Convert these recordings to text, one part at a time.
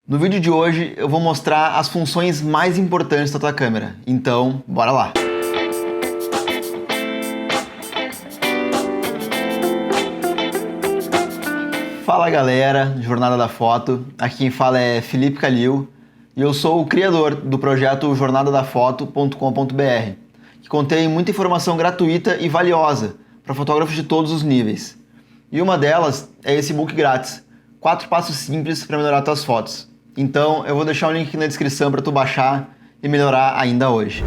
No vídeo de hoje eu vou mostrar as funções mais importantes da tua câmera, então bora lá! Fala galera, Jornada da Foto, aqui quem fala é Felipe Calil e eu sou o criador do projeto jornadadafoto.com.br, que contém muita informação gratuita e valiosa para fotógrafos de todos os níveis. E uma delas é esse e-book grátis, 4 passos simples para melhorar tuas fotos. Então eu vou deixar o link aqui na descrição para tu baixar e melhorar ainda hoje.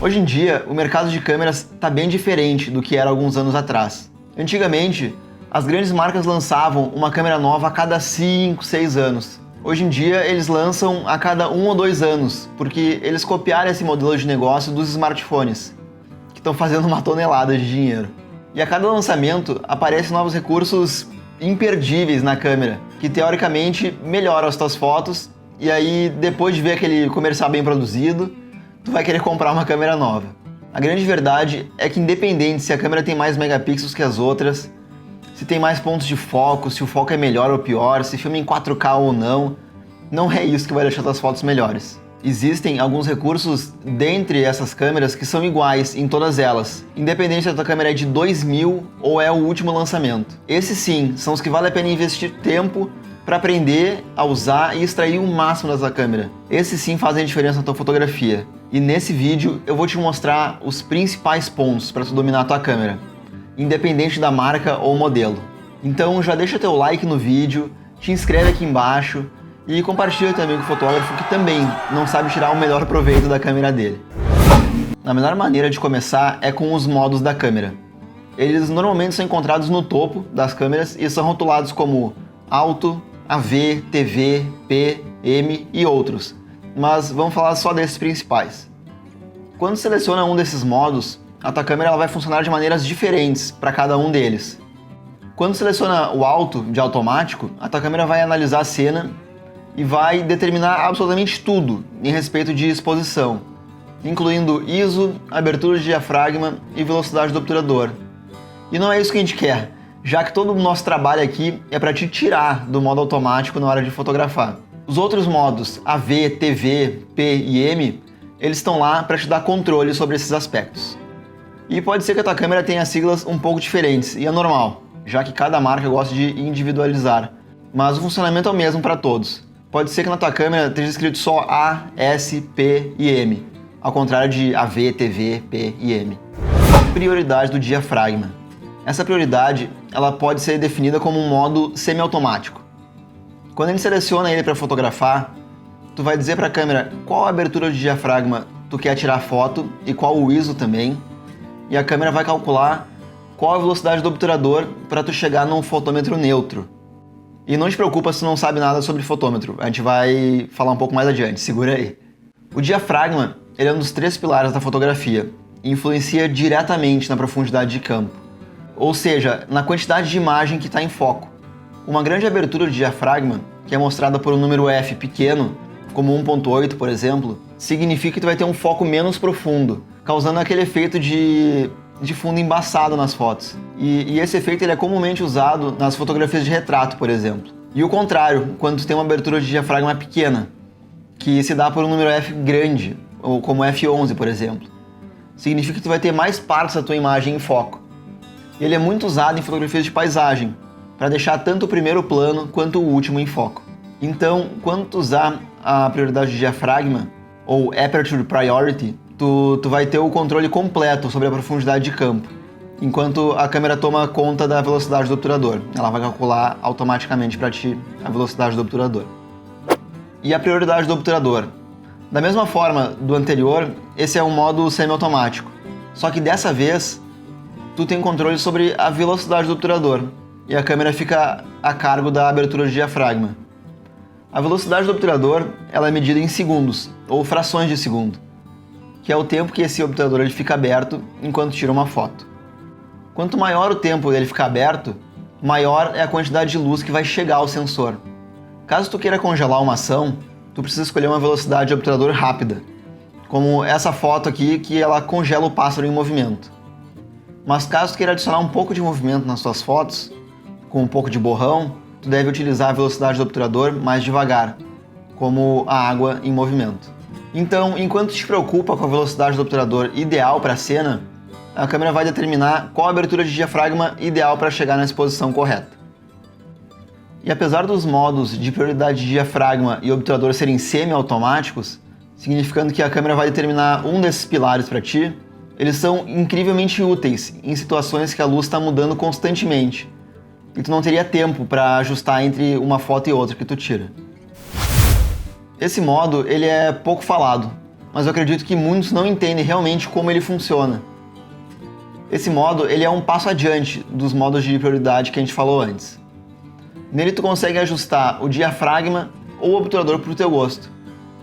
Hoje em dia o mercado de câmeras está bem diferente do que era alguns anos atrás. Antigamente as grandes marcas lançavam uma câmera nova a cada 5, 6 anos. Hoje em dia eles lançam a cada 1 ou 2 anos, porque eles copiaram esse modelo de negócio dos smartphones, que estão fazendo uma tonelada de dinheiro. E a cada lançamento aparecem novos recursos imperdíveis na câmera, que teoricamente melhoram as tuas fotos, e aí depois de ver aquele comercial bem produzido, tu vai querer comprar uma câmera nova. A grande verdade é que independente se a câmera tem mais megapixels que as outras, se tem mais pontos de foco, se o foco é melhor ou pior, se filma em 4K ou não é isso que vai deixar tuas fotos melhores. Existem alguns recursos dentre essas câmeras que são iguais em todas elas, independente se a tua câmera é de 2000 ou é o último lançamento. Esses sim, são os que vale a pena investir tempo para aprender a usar e extrair o máximo dessa câmera. Esses sim fazem a diferença na tua fotografia. E nesse vídeo eu vou te mostrar os principais pontos para tu dominar a tua câmera, independente da marca ou modelo. Então já deixa teu like no vídeo, te inscreve aqui embaixo e compartilha também com o fotógrafo que também não sabe tirar o melhor proveito da câmera dele. A melhor maneira de começar é com os modos da câmera. Eles normalmente são encontrados no topo das câmeras e são rotulados como Auto, AV, TV, P, M e outros, mas vamos falar só desses principais. Quando seleciona um desses modos, a tua câmera ela vai funcionar de maneiras diferentes para cada um deles. Quando seleciona o Auto de automático, a tua câmera vai analisar a cena e vai determinar absolutamente tudo em respeito de exposição, incluindo ISO, abertura de diafragma e velocidade do obturador. E não é isso que a gente quer, já que todo o nosso trabalho aqui é para te tirar do modo automático na hora de fotografar. Os outros modos, AV, TV, P e M, eles estão lá para te dar controle sobre esses aspectos. E pode ser que a tua câmera tenha siglas um pouco diferentes, e é normal, já que cada marca gosta de individualizar, mas o funcionamento é o mesmo para todos. Pode ser que na tua câmera esteja escrito só A, S, P e M, ao contrário de AV, TV, P e M. Prioridade do diafragma. Essa prioridade ela pode ser definida como um modo semiautomático. Quando a gente seleciona ele para fotografar, tu vai dizer para a câmera qual a abertura de diafragma tu quer tirar foto e qual o ISO também, e a câmera vai calcular qual a velocidade do obturador para tu chegar num fotômetro neutro. E não te preocupa se tu não sabe nada sobre fotômetro, a gente vai falar um pouco mais adiante, segura aí. O diafragma ele é um dos 3 pilares da fotografia e influencia diretamente na profundidade de campo, ou seja, na quantidade de imagem que está em foco. Uma grande abertura de diafragma, que é mostrada por um número F pequeno, como 1.8 por exemplo, significa que tu vai ter um foco menos profundo, causando aquele efeito de fundo embaçado nas fotos. E esse efeito ele é comumente usado nas fotografias de retrato, por exemplo. E o contrário, quando tu tem uma abertura de diafragma pequena, que se dá por um número F grande, ou como F11, por exemplo. Significa que tu vai ter mais partes da tua imagem em foco. E ele é muito usado em fotografias de paisagem, para deixar tanto o primeiro plano quanto o último em foco. Então, quando tu usar a prioridade de diafragma, ou Aperture Priority, tu vai ter o controle completo sobre a profundidade de campo, enquanto a câmera toma conta da velocidade do obturador. Ela vai calcular automaticamente para ti a velocidade do obturador. E a prioridade do obturador. Da mesma forma do anterior, esse é um modo semiautomático, só que dessa vez tu tem controle sobre a velocidade do obturador e a câmera fica a cargo da abertura de diafragma. A velocidade do obturador ela é medida em segundos, ou frações de segundo, que é o tempo que esse obturador ele fica aberto enquanto tira uma foto. Quanto maior o tempo ele ficar aberto, maior é a quantidade de luz que vai chegar ao sensor. Caso tu queira congelar uma ação, tu precisa escolher uma velocidade de obturador rápida, como essa foto aqui que ela congela o pássaro em movimento. Mas caso tu queira adicionar um pouco de movimento nas tuas fotos, com um pouco de borrão, tu deve utilizar a velocidade do obturador mais devagar, como a água em movimento. Então, enquanto te preocupa com a velocidade do obturador ideal para a cena, a câmera vai determinar qual a abertura de diafragma ideal para chegar na exposição correta. E apesar dos modos de prioridade de diafragma e obturador serem semi-automáticos, significando que a câmera vai determinar um desses pilares para ti, eles são incrivelmente úteis em situações que a luz está mudando constantemente e tu não teria tempo para ajustar entre uma foto e outra que tu tira. Esse modo ele é pouco falado, mas eu acredito que muitos não entendem realmente como ele funciona. Esse modo ele é um passo adiante dos modos de prioridade que a gente falou antes. Nele tu consegue ajustar o diafragma ou o obturador para o teu gosto,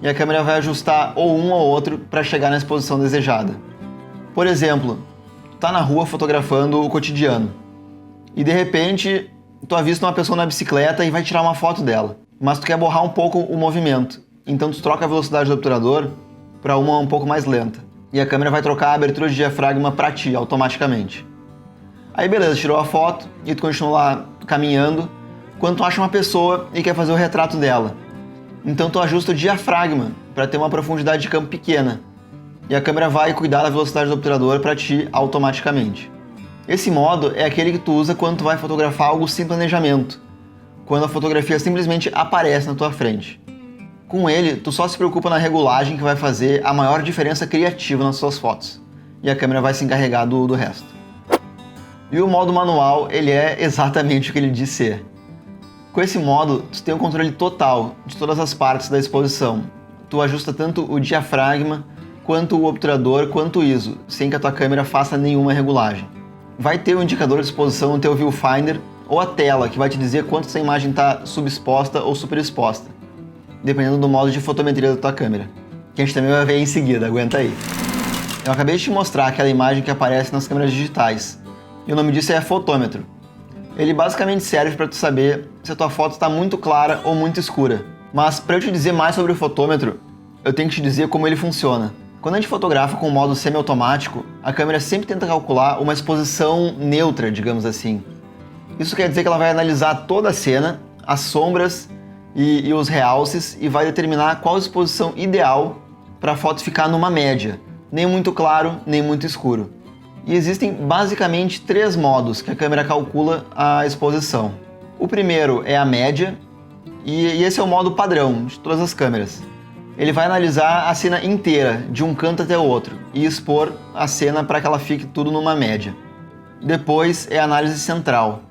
e a câmera vai ajustar ou um ou outro para chegar na exposição desejada. Por exemplo, tu tá na rua fotografando o cotidiano e de repente tu avista uma pessoa na bicicleta e vai tirar uma foto dela, mas tu quer borrar um pouco o movimento, então tu troca a velocidade do obturador para uma um pouco mais lenta e a câmera vai trocar a abertura de diafragma para ti automaticamente. Aí beleza, tirou a foto e tu continua lá caminhando quando tu acha uma pessoa e quer fazer o retrato dela. Então tu ajusta o diafragma para ter uma profundidade de campo pequena e a câmera vai cuidar da velocidade do obturador para ti automaticamente. Esse modo é aquele que tu usa quando tu vai fotografar algo sem planejamento, quando a fotografia simplesmente aparece na tua frente. Com ele, tu só se preocupa na regulagem que vai fazer a maior diferença criativa nas suas fotos, e a câmera vai se encarregar do resto. E o modo manual, ele é exatamente o que ele diz ser. Com esse modo, tu tem o controle total de todas as partes da exposição. Tu ajusta tanto o diafragma, quanto o obturador, quanto o ISO, sem que a tua câmera faça nenhuma regulagem. Vai ter um indicador de exposição no teu viewfinder ou a tela, que vai te dizer quanto essa imagem está subexposta ou superexposta, dependendo do modo de fotometria da tua câmera, que a gente também vai ver em seguida, aguenta aí. Eu acabei de te mostrar aquela imagem que aparece nas câmeras digitais, e o nome disso é fotômetro. Ele basicamente serve para tu saber se a tua foto está muito clara ou muito escura. Mas para eu te dizer mais sobre o fotômetro, eu tenho que te dizer como ele funciona. Quando a gente fotografa com o modo semi-automático, a câmera sempre tenta calcular uma exposição neutra, digamos assim. Isso quer dizer que ela vai analisar toda a cena, as sombras e os realces e vai determinar qual a exposição ideal para a foto ficar numa média, nem muito claro, nem muito escuro. E existem basicamente 3 modos que a câmera calcula a exposição. O primeiro é a média, e esse é o modo padrão de todas as câmeras. Ele vai analisar a cena inteira, de um canto até o outro, e expor a cena para que ela fique tudo numa média. Depois é a análise central,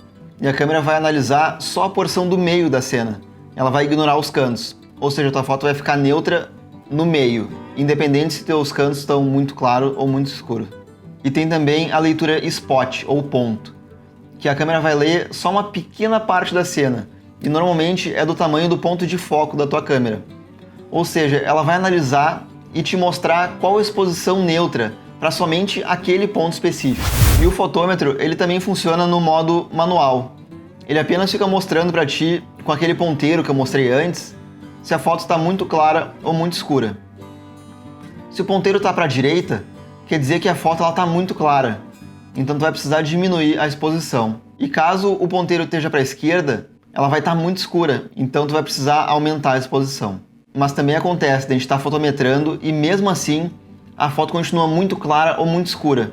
e a câmera vai analisar só a porção do meio da cena. Ela vai ignorar os cantos, ou seja, a tua foto vai ficar neutra no meio, independente se teus cantos estão muito claros ou muito escuros. E tem também a leitura spot, ou ponto, que a câmera vai ler só uma pequena parte da cena, e normalmente é do tamanho do ponto de foco da tua câmera. Ou seja, ela vai analisar e te mostrar qual a exposição neutra para somente aquele ponto específico. E o fotômetro, ele também funciona no modo manual. Ele apenas fica mostrando para ti, com aquele ponteiro que eu mostrei antes, se a foto está muito clara ou muito escura. Se o ponteiro está para a direita, quer dizer que a foto está muito clara, então tu vai precisar diminuir a exposição. E caso o ponteiro esteja para a esquerda, ela vai estar muito escura, então tu vai precisar aumentar a exposição. Mas também acontece de a gente estar fotometrando e mesmo assim a foto continua muito clara ou muito escura.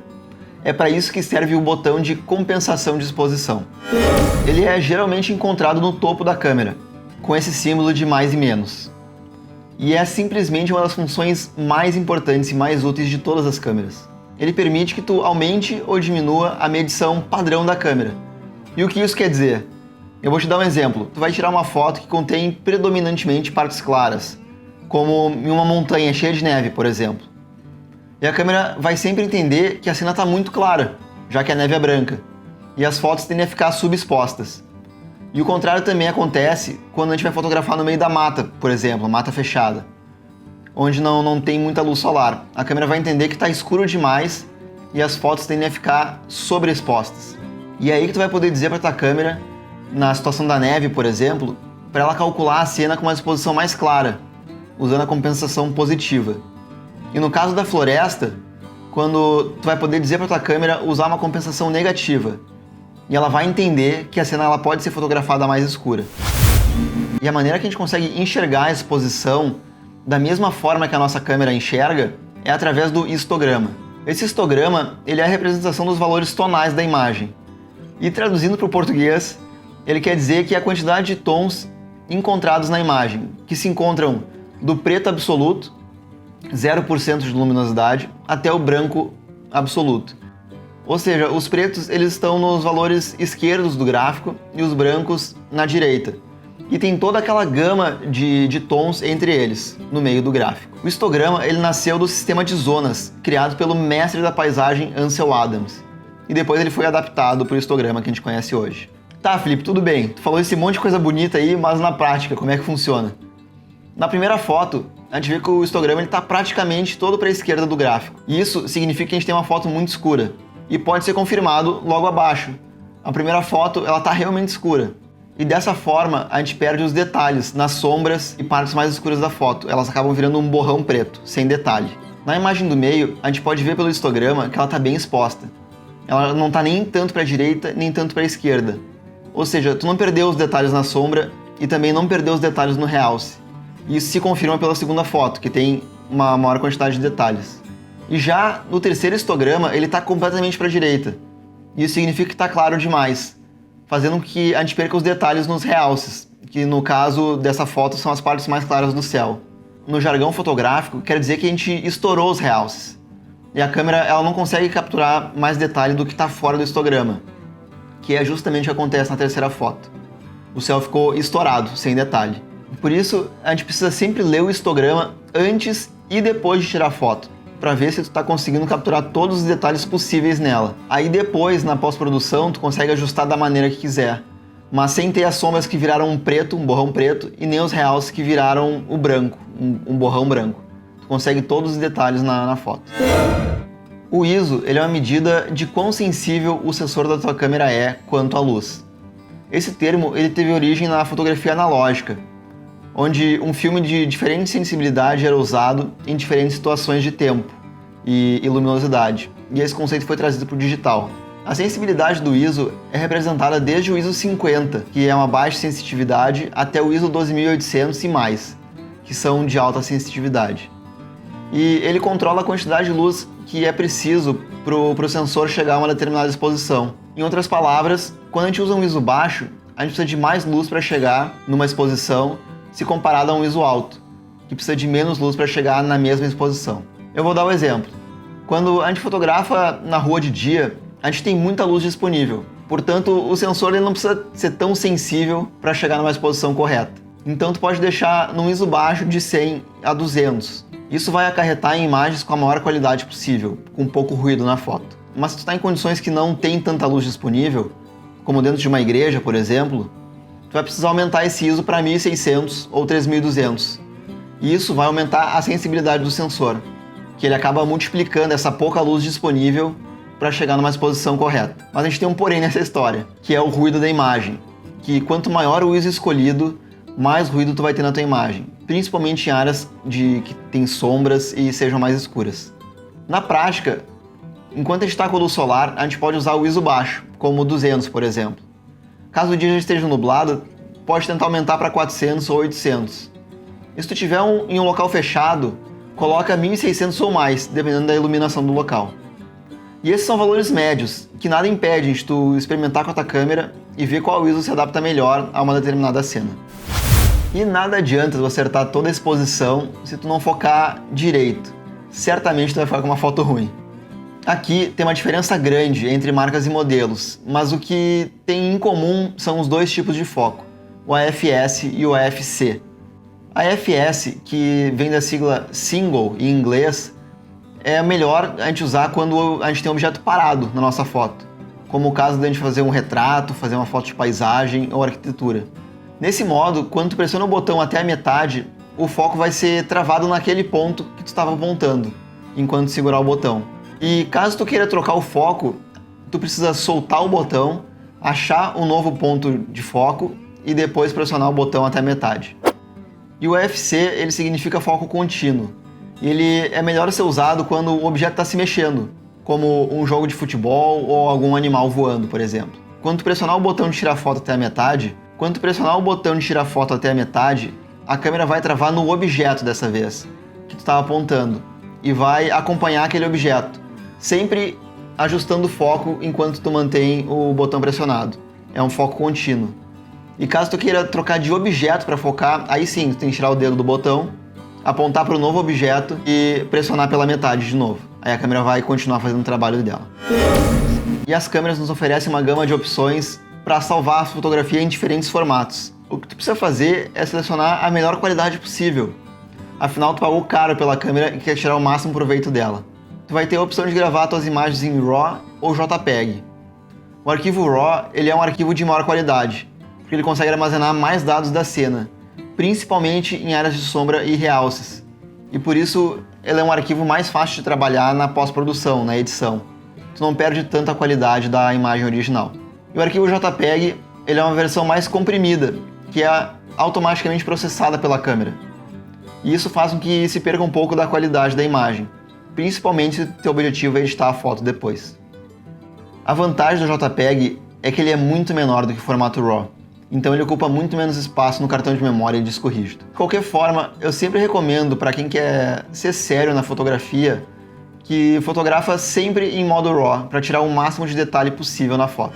É para isso que serve o botão de compensação de exposição. Ele é geralmente encontrado no topo da câmera, com esse símbolo de mais e menos. E é simplesmente uma das funções mais importantes e mais úteis de todas as câmeras. Ele permite que tu aumente ou diminua a medição padrão da câmera. E o que isso quer dizer? Eu vou te dar um exemplo. Tu vai tirar uma foto que contém predominantemente partes claras, como em uma montanha cheia de neve, por exemplo. E a câmera vai sempre entender que a cena está muito clara, já que a neve é branca, e as fotos tendem a ficar subexpostas. E o contrário também acontece quando a gente vai fotografar no meio da mata, por exemplo, mata fechada, onde não tem muita luz solar. A câmera vai entender que está escuro demais e as fotos tendem a ficar sobreexpostas. E é aí que tu vai poder dizer para tua câmera, na situação da neve, por exemplo, para ela calcular a cena com uma exposição mais clara, usando a compensação positiva. E no caso da floresta, quando tu vai poder dizer para tua câmera usar uma compensação negativa, e ela vai entender que a cena ela pode ser fotografada mais escura. E a maneira que a gente consegue enxergar a exposição da mesma forma que a nossa câmera enxerga é através do histograma. Esse histograma ele é a representação dos valores tonais da imagem. E traduzindo para o português, ele quer dizer que é a quantidade de tons encontrados na imagem, que se encontram do preto absoluto, 0% de luminosidade, até o branco absoluto. Ou seja, os pretos eles estão nos valores esquerdos do gráfico e os brancos na direita. E tem toda aquela gama de tons entre eles, no meio do gráfico. O histograma ele nasceu do sistema de zonas, criado pelo mestre da paisagem Ansel Adams. E depois ele foi adaptado para o histograma que a gente conhece hoje. Tá, Felipe, tudo bem. Tu falou esse monte de coisa bonita aí, mas na prática, como é que funciona? Na primeira foto, a gente vê que o histograma está praticamente todo para a esquerda do gráfico. E isso significa que a gente tem uma foto muito escura. E pode ser confirmado logo abaixo. A primeira foto ela está realmente escura. E dessa forma, a gente perde os detalhes nas sombras e partes mais escuras da foto. Elas acabam virando um borrão preto, sem detalhe. Na imagem do meio, a gente pode ver pelo histograma que ela está bem exposta. Ela não está nem tanto para a direita, nem tanto para a esquerda. Ou seja, tu não perdeu os detalhes na sombra e também não perdeu os detalhes no realce. Isso se confirma pela segunda foto, que tem uma maior quantidade de detalhes. E já no terceiro histograma, ele está completamente para a direita. Isso significa que está claro demais, fazendo com que a gente perca os detalhes nos realces, que no caso dessa foto são as partes mais claras do céu. No jargão fotográfico, quer dizer que a gente estourou os realces. E a câmera ela não consegue capturar mais detalhe do que está fora do histograma, que é justamente o que acontece na terceira foto. O céu ficou estourado, sem detalhe. Por isso, a gente precisa sempre ler o histograma antes e depois de tirar a foto, para ver se tu está conseguindo capturar todos os detalhes possíveis nela. Aí depois, na pós-produção, tu consegue ajustar da maneira que quiser, mas sem ter as sombras que viraram um preto, um borrão preto, e nem os realces que viraram o branco, um borrão branco. Tu consegue todos os detalhes na foto. O ISO ele é uma medida de quão sensível o sensor da tua câmera é quanto à luz. Esse termo ele teve origem na fotografia analógica, onde um filme de diferente sensibilidade era usado em diferentes situações de tempo e luminosidade, e esse conceito foi trazido para o digital. A sensibilidade do ISO é representada desde o ISO 50, que é uma baixa sensitividade, até o ISO 12800 e mais, que são de alta sensitividade. E ele controla a quantidade de luz que é preciso para o sensor chegar a uma determinada exposição. Em outras palavras, quando a gente usa um ISO baixo, a gente precisa de mais luz para chegar numa exposição se comparado a um ISO alto, que precisa de menos luz para chegar na mesma exposição. Eu vou dar um exemplo. Quando a gente fotografa na rua de dia, a gente tem muita luz disponível. Portanto, o sensor ele não precisa ser tão sensível para chegar numa exposição correta. Então, tu pode deixar num ISO baixo de 100 a 200. Isso vai acarretar em imagens com a maior qualidade possível, com pouco ruído na foto. Mas se tu está em condições que não tem tanta luz disponível, como dentro de uma igreja, por exemplo, tu vai precisar aumentar esse ISO para 1600 ou 3200. E isso vai aumentar a sensibilidade do sensor, que ele acaba multiplicando essa pouca luz disponível para chegar numa exposição correta. Mas a gente tem um porém nessa história, que é o ruído da imagem, que quanto maior o ISO escolhido, mais ruído tu vai ter na tua imagem, principalmente em áreas que tem sombras e sejam mais escuras. Na prática, enquanto a gente está com a luz solar, a gente pode usar o ISO baixo, como 200, por exemplo. Caso o dia já esteja nublado, pode tentar aumentar para 400 ou 800. E se tu tiver em um local fechado, coloca 1600 ou mais, dependendo da iluminação do local. E esses são valores médios, que nada impede de tu experimentar com a tua câmera e ver qual ISO se adapta melhor a uma determinada cena. E nada adianta tu acertar toda a exposição se tu não focar direito. Certamente tu vai ficar com uma foto ruim. Aqui tem uma diferença grande entre marcas e modelos, mas o que tem em comum são os dois tipos de foco, o AFS e o AFC. A AFS, que vem da sigla Single em inglês, é melhor a gente usar quando a gente tem um objeto parado na nossa foto, como o caso de a gente fazer um retrato, fazer uma foto de paisagem ou arquitetura. Nesse modo, quando tu pressiona o botão até a metade, o foco vai ser travado naquele ponto que tu estava apontando, enquanto segurar o botão. E caso tu queira trocar o foco, tu precisa soltar o botão, achar um novo ponto de foco e depois pressionar o botão até a metade. E o AFC, ele significa foco contínuo. E ele é melhor ser usado quando o objeto está se mexendo, como um jogo de futebol ou algum animal voando, por exemplo. Quando tu pressionar o botão de tirar foto até a metade, Quando tu pressionar o botão de tirar foto até a metade, a câmera vai travar no objeto dessa vez, que tu estava apontando, e vai acompanhar aquele objeto, sempre ajustando o foco enquanto tu mantém o botão pressionado. É um foco contínuo. E caso tu queira trocar de objeto para focar, aí sim, tu tem que tirar o dedo do botão, apontar para o novo objeto e pressionar pela metade de novo. Aí a câmera vai continuar fazendo o trabalho dela. E as câmeras nos oferecem uma gama de opções para salvar a fotografia em diferentes formatos. O que tu precisa fazer é selecionar a melhor qualidade possível. Afinal, tu pagou caro pela câmera e quer tirar o máximo proveito dela. Tu vai ter a opção de gravar tuas imagens em RAW ou JPEG. O arquivo RAW ele é um arquivo de maior qualidade, porque ele consegue armazenar mais dados da cena, principalmente em áreas de sombra e realces. E por isso, ele é um arquivo mais fácil de trabalhar na pós-produção, na edição. Tu não perde tanta qualidade da imagem original. E o arquivo JPEG ele é uma versão mais comprimida, que é automaticamente processada pela câmera. E isso faz com que se perca um pouco da qualidade da imagem, principalmente se teu objetivo é editar a foto depois. A vantagem do JPEG é que ele é muito menor do que o formato RAW, então ele ocupa muito menos espaço no cartão de memória e disco rígido. De qualquer forma, eu sempre recomendo para quem quer ser sério na fotografia que fotografa sempre em modo RAW para tirar o máximo de detalhe possível na foto.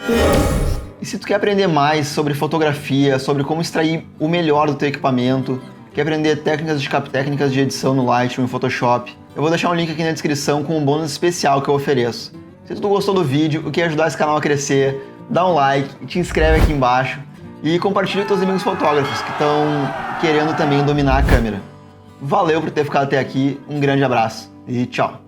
E se tu quer aprender mais sobre fotografia, sobre como extrair o melhor do teu equipamento, quer aprender técnicas de edição no Lightroom e Photoshop, eu vou deixar um link aqui na descrição com um bônus especial que eu ofereço. Se tu gostou do vídeo e quer ajudar esse canal a crescer, dá um like, te inscreve aqui embaixo e compartilha com teus amigos fotógrafos que estão querendo também dominar a câmera. Valeu por ter ficado até aqui, um grande abraço e tchau!